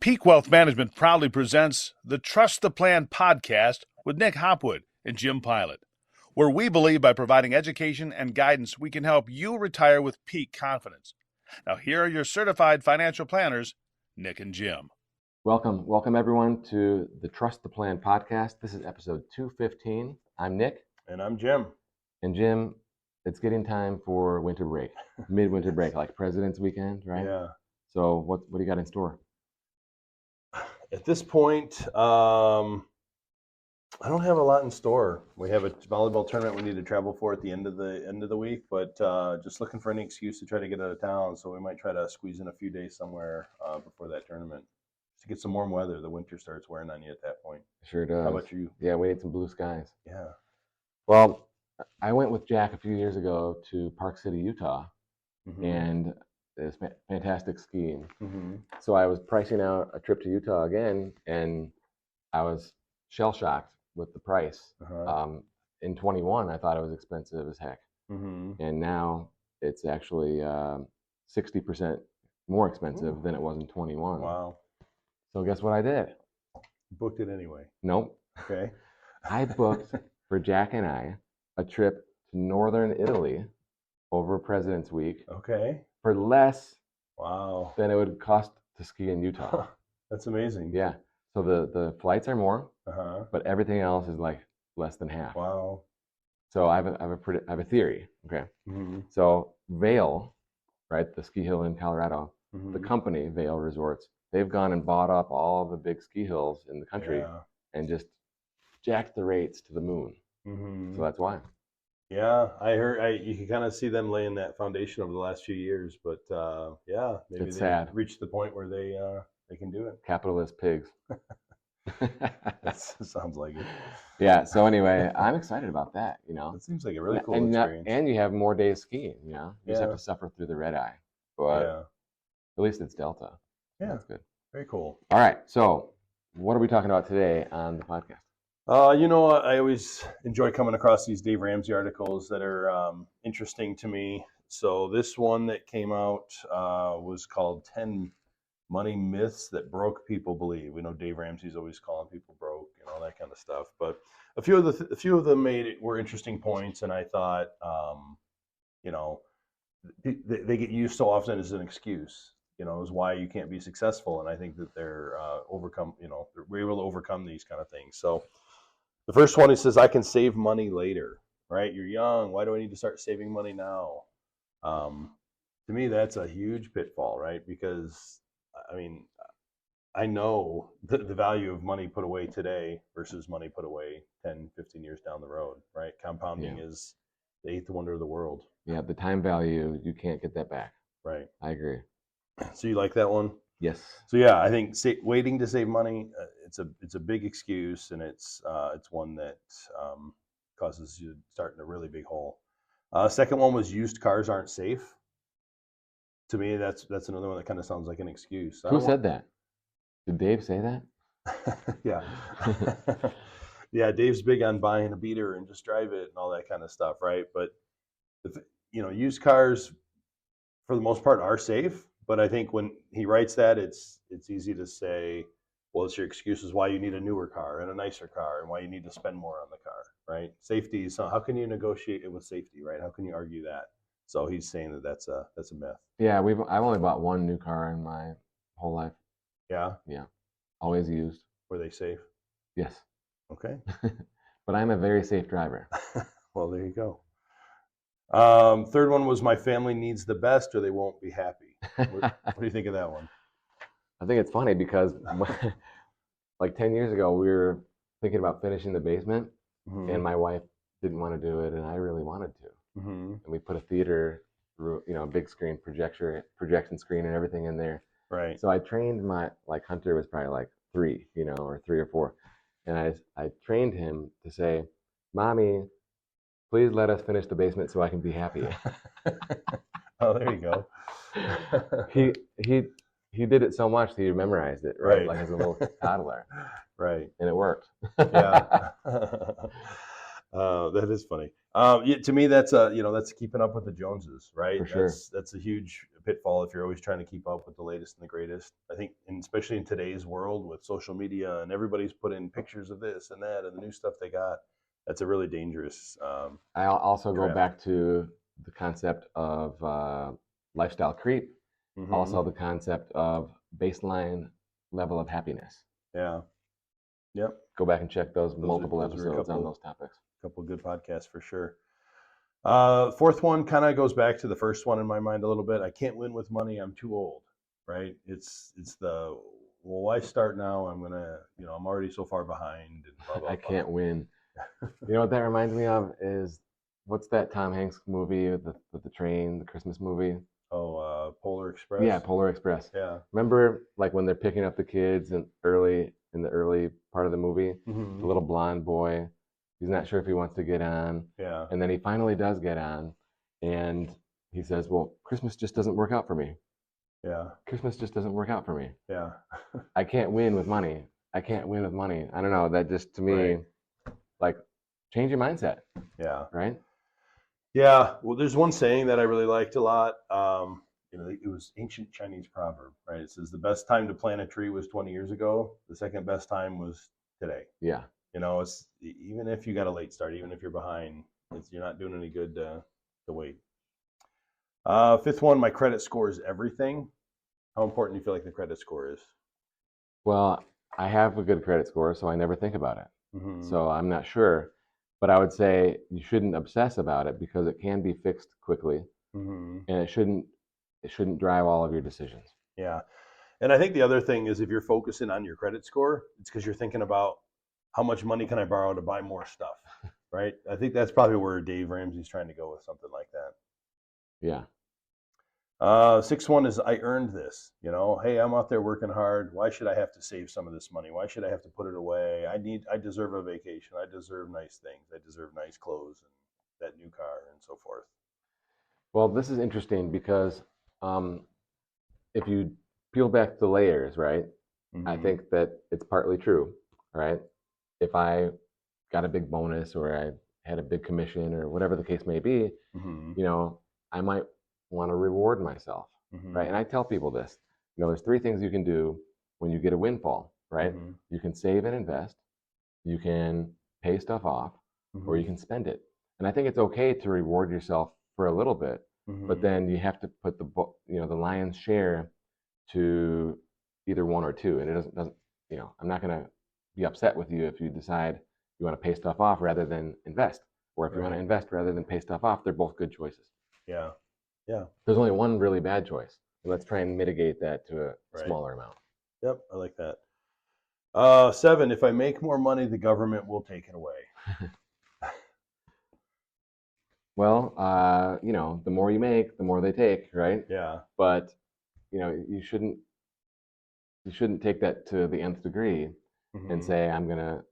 Peak Wealth Management proudly presents the Trust the Plan podcast with Nick Hopwood and Jim Pilat, where we believe by providing education and guidance, we can help you retire with peak confidence. Now, here are your certified financial planners, Nick and Jim. Welcome everyone to the Trust the Plan podcast. This is episode 215. I'm Nick. And I'm Jim. And Jim, it's getting time for winter break, midwinter break, like President's Weekend, right? Yeah. So what do you got in store? At this point, I don't have a lot in store. We have a volleyball tournament we need to travel for at the end of the week, but just looking for any excuse to try to get out of town. So we might try to squeeze in a few days somewhere before that tournament to get some warm weather. The winter starts wearing on you at that point. Sure does. How about you? Yeah, we need some blue skies. Yeah. Well, I went with Jack a few years ago to Park City, Utah, and it's fantastic skiing. So I was pricing out a trip to Utah again, and I was shell-shocked with the price. In 21, I thought it was expensive as heck. And now it's actually 60% more expensive than it was in 21. Wow. So guess what I did? Booked it anyway. Nope. Okay. I booked for Jack and I a trip to northern Italy over President's Week. Okay. For less Wow. than it would cost to ski in Utah. That's amazing. Yeah. So the flights are more, Uh-huh. but everything else is like less than half. Wow. So I have a theory. Okay. So Vail, right, the ski hill in Colorado, the company Vail Resorts, they've gone and bought up all the big ski hills in the country and just jacked the rates to the moon. So that's why. Yeah, I heard. You can kind of see them laying that foundation over the last few years, but yeah, maybe It's they sad. reached the point where they can do it. Capitalist pigs. That sounds like it. Yeah. So anyway, I'm excited about that. It seems like a really cool and experience. and you have more days skiing. You just have to suffer through the red eye, but Yeah, at least it's Delta. yeah, That's good. very cool. All right. So what are we talking about today on the podcast? I always enjoy coming across these Dave Ramsey articles that are interesting to me. So this one that came out was called 10 Money Myths That Broke People Believe. We know Dave Ramsey's always calling people broke and all that kind of stuff. But a few of them were interesting points, and I thought, they get used so often as an excuse. Is why you can't be successful. And I think that they're we're able to overcome these kind of things. So the first one, he says, I can save money later, right? You're young. Why do I need to start saving money now? To me, that's a huge pitfall, right? Because, I know the value of money put away today versus money put away 10, 15 years down the road, right? Compounding is the eighth wonder of the world. Yeah, the time value, you can't get that back. Right. I agree. So you like that one? Yes. So yeah, I think waiting to save money, it's a big excuse, and it's one that causes you to start in a really big hole. Second one was used cars aren't safe. To me, that's another one that kind of sounds like an excuse. Who said that? Did Dave say that? Yeah. Yeah, Dave's big on buying a beater and just drive it and all that kind of stuff, right? But used cars for the most part are safe. But I think when he writes that, it's easy to say, well, it's your excuses why you need a newer car and a nicer car and why you need to spend more on the car, right? Safety. So how can you negotiate it with safety, right? How can you argue that? So he's saying that that's a myth. Yeah, I've only bought one new car in my whole life. Yeah. Yeah, always used. Were they safe? Yes. Okay. But I'm a very safe driver. Well, there you go. Third one was my family needs the best or they won't be happy. What do you think of that one? I think it's funny because like 10 years ago, we were thinking about finishing the basement, and my wife didn't want to do it, and I really wanted to. And we put a theater, a big screen projection screen and everything in there. Right. So I trained Hunter was probably like 3, or 3 or 4. And I trained him to say, Mommy, please let us finish the basement so I can be happy. Oh, there you go. He did it so much that he memorized it, right? Like as a little toddler. Right. And it worked. Yeah. That is funny. To me, that's keeping up with the Joneses, right? For sure. That's a huge pitfall if you're always trying to keep up with the latest and the greatest. I think, and especially in today's world with social media and everybody's putting pictures of this and that and the new stuff they got, that's a really dangerous. I'll also go trap. back to the concept of lifestyle creep. Mhm. Also the concept of baseline level of happiness. Yeah. Yep. Go back and check those multiple those are a episodes on couple- those topics. Couple of good podcasts for sure. Fourth one kind of goes back to the first one in my mind a little bit. I can't win with money. I'm too old, right? It's the, well, why start now? I'm gonna, I'm already so far behind. And blah, blah, I blah. can't win. You know what that reminds me of is, what's that Tom Hanks movie with the train, the Christmas movie? Oh, Polar Express. Yeah, Polar Express. Yeah. Remember, like when they're picking up the kids in the early part of the movie, Mhm. the little blonde boy, he's not sure if he wants to get on, Yeah. and then he finally does get on, and he says, "Well, Christmas just doesn't work out for me. Yeah. Christmas just doesn't work out for me. Yeah. I can't win with money. I can't win with money." I don't know. That just to me, Right. like, change your mindset, Yeah. right? Yeah. Well, there's one saying that I really liked a lot. It was ancient Chinese proverb, right? It says the best time to plant a tree was 20 years ago. The second best time was today. Yeah. It's even if you got a late start, even if you're behind, you're not doing any good to wait. Fifth one, my credit score is everything. How important do you feel like the credit score is? Well, I have a good credit score, so I never think about it. Mm-hmm. So I'm not sure, but I would say you shouldn't obsess about it because it can be fixed quickly, Mm-hmm. and it shouldn't drive all of your decisions. Yeah. And I think the other thing is if you're focusing on your credit score, it's because you're thinking about how much money can I borrow to buy more stuff, right? I think that's probably where Dave Ramsey's trying to go with something like that. Yeah. Sixth one is I earned this. Hey, I'm out there working hard. Why should I have to save some of this money? Why should I have to put it away? I deserve a vacation. I deserve nice things. I deserve nice clothes and that new car and so forth. Well, this is interesting because if you peel back the layers, right, I Mhm. think that it's partly true, right? If I got a big bonus or I had a big commission or whatever the case may be, Mhm. I might want to reward myself, Mhm. right? And I tell people this, there's three things you can do when you get a windfall, right? Mhm. You can save and invest, you can pay stuff off, or you Mhm. can spend it. And I think it's okay to reward yourself for a little bit, but Mhm. then you have to put the lion's share to either one or two. And it doesn't I'm not going to be upset with you if you decide you want to pay stuff off rather than invest, or if you want to Right. invest rather than pay stuff off. They're both good choices. Yeah. Yeah. There's only one really bad choice. And let's try and mitigate that to a Right. smaller amount. Yep. I like that. 7, if I make more money, the government will take it away. Well, the more you make, the more they take, right? Yeah. But you shouldn't take that to the nth degree and Mhm. say I'm gonna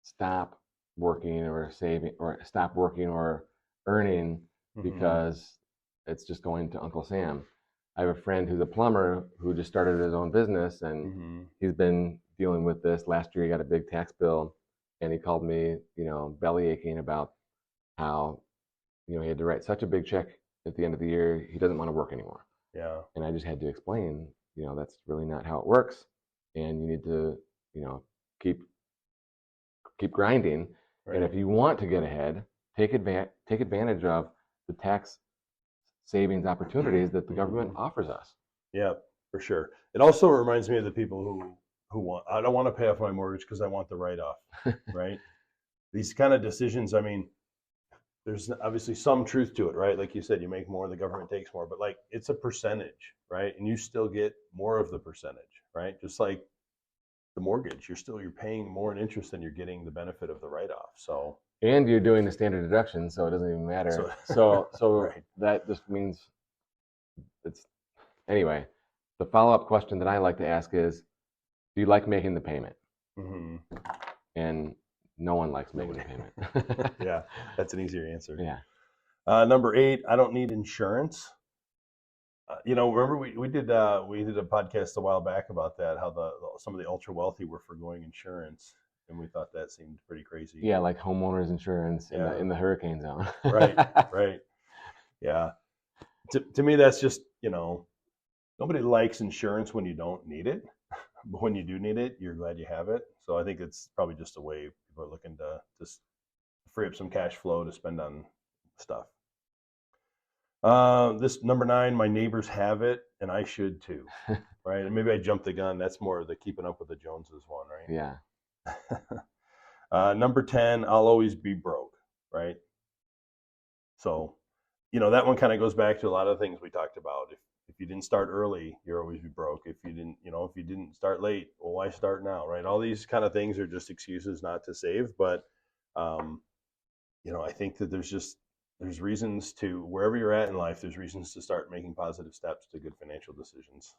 stop working or saving or stop working or earning Mhm. because it's just going to Uncle Sam. I have a friend who's a plumber who just started his own business, and Mhm. he's been dealing with this. Last year he got a big tax bill, and he called me, belly aching about how he had to write such a big check at the end of the year. He doesn't want to work anymore. Yeah. And I just had to explain, that's really not how it works, and you need to, keep grinding. Right. And if you want to get ahead, take advantage of the tax savings opportunities that the government offers us. Yeah, for sure. It also reminds me of the people who want. I don't want to pay off my mortgage because I want the write-off. Right. These kind of decisions. I mean, there's obviously some truth to it, right? Like you said, you make more, the government takes more, but like it's a percentage, right? And you still get more of the percentage, right? Just like the mortgage, you're paying more in interest than you're getting the benefit of the write-off. So And you're doing the standard deduction, so it doesn't even matter. So Right. that just means it's anyway. The follow-up question that I like to ask is, do you like making the payment? Mhm. And no one likes making the payment. Yeah, that's an easier answer. Yeah. Number 8, I don't need insurance. Remember we did a podcast a while back about that, how some of the ultra wealthy were forgoing insurance, and we thought that seemed pretty crazy. Yeah, like homeowners insurance Yeah. in the hurricane zone. Right. Yeah. To me, that's just nobody likes insurance when you don't need it, but when you do need it, you're glad you have it. So I think it's probably just a way people are looking to just free up some cash flow to spend on stuff. This number 9, my neighbors have it, and I should too, right? And maybe I jumped the gun. That's more the keeping up with the Joneses one, right? Yeah. Number 10, I'll always be broke, right? So, that one kind of goes back to a lot of things we talked about. If you didn't start early, you'll always be broke. If you didn't start late, well, why start now, right? All these kind of things are just excuses not to save. But, I think that there's reasons to, wherever you're at in life, there's reasons to start making positive steps to good financial decisions.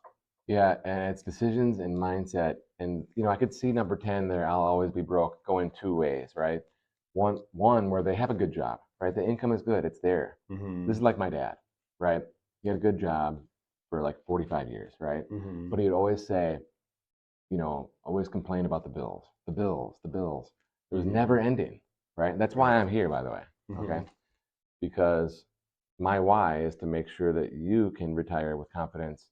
Yeah, and it's decisions and mindset. And, I could see number 10 there, I'll always be broke, going 2 ways, right? One where they have a good job, right? The income is good, it's there. Mm-hmm. This is like my dad, right? He had a good job for like 45 years, right? Mm-hmm. But he'd always say, always complain about the bills. It was never ending, right? That's why I'm here, by the way, okay? Because my why is to make sure that you can retire with confidence,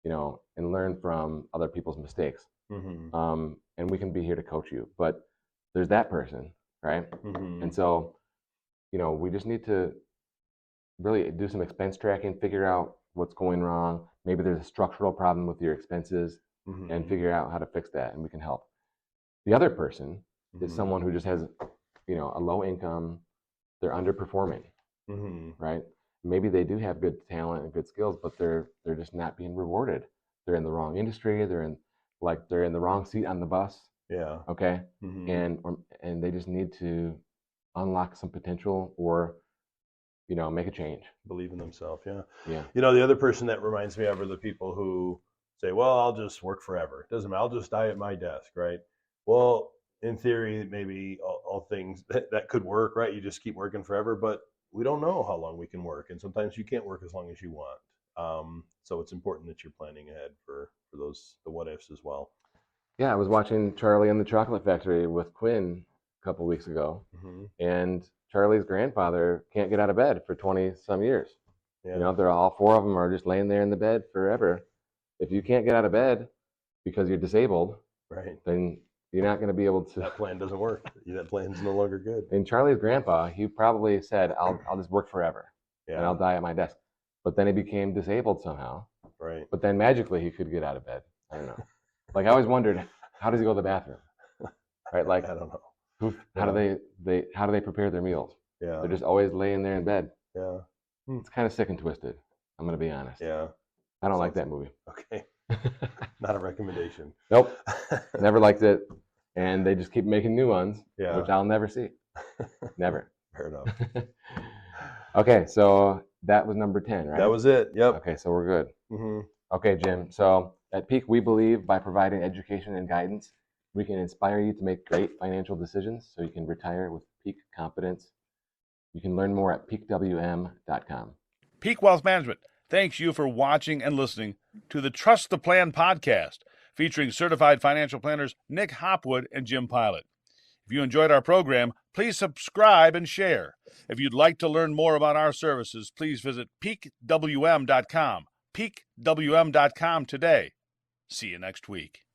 and learn from other people's mistakes. And we can be here to coach you. But there's that person, right? And so, we just need to really do some expense tracking, figure out what's going wrong. Maybe there's a structural problem with your expenses, and figure out how to fix that, and we can help. The other person is someone who just has, a low income, they're underperforming, right? Maybe they do have good talent and good skills, but they're just not being rewarded. They're in the wrong industry. They're in the wrong seat on the bus. Yeah. Okay. And they just need to unlock some potential, or make a change. Believe in themselves. Yeah. Yeah. The other person that reminds me of are the people who say, well, I'll just work forever. It doesn't matter. I'll just die at my desk, right? Well, in theory, maybe all things that could work, right? You just keep working forever, but we don't know how long we can work. And sometimes you can't work as long as you want. So it's important that you're planning ahead for the what ifs as well. Yeah. I was watching Charlie and the Chocolate Factory with Quinn a couple weeks ago, and Charlie's grandfather can't get out of bed for 20 some years. Yeah. They're all 4 of them are just laying there in the bed forever. If you can't get out of bed because you're disabled, right, then you're not going to be able to. That plan doesn't work. That plan's no longer good. And Charlie's grandpa, he probably said, I'll just work forever, and I'll die at my desk. But then he became disabled somehow. Right. But then magically he could get out of bed. I don't know. I always wondered, how does he go to the bathroom? Right? I don't know. How do they prepare their meals? Yeah. They're just always laying there in bed. Yeah. It's kind of sick and twisted. I'm going to be honest. Yeah. I don't like that movie. Okay. Not a recommendation. Nope. Never liked it. And they just keep making new ones, which I'll never see. Never. Fair enough. Okay, so that was number 10, right? That was it. Yep. Okay, so we're good. Okay, Jim. So at Peak, we believe by providing education and guidance, we can inspire you to make great financial decisions so you can retire with peak confidence. You can learn more at peakwm.com. Peak Wealth Management thanks you for watching and listening to the Trust the Plan podcast, featuring certified financial planners Nick Hopwood and Jim Pilat. If you enjoyed our program, please subscribe and share. If you'd like to learn more about our services, please visit peakwm.com. peakwm.com today. See you next week.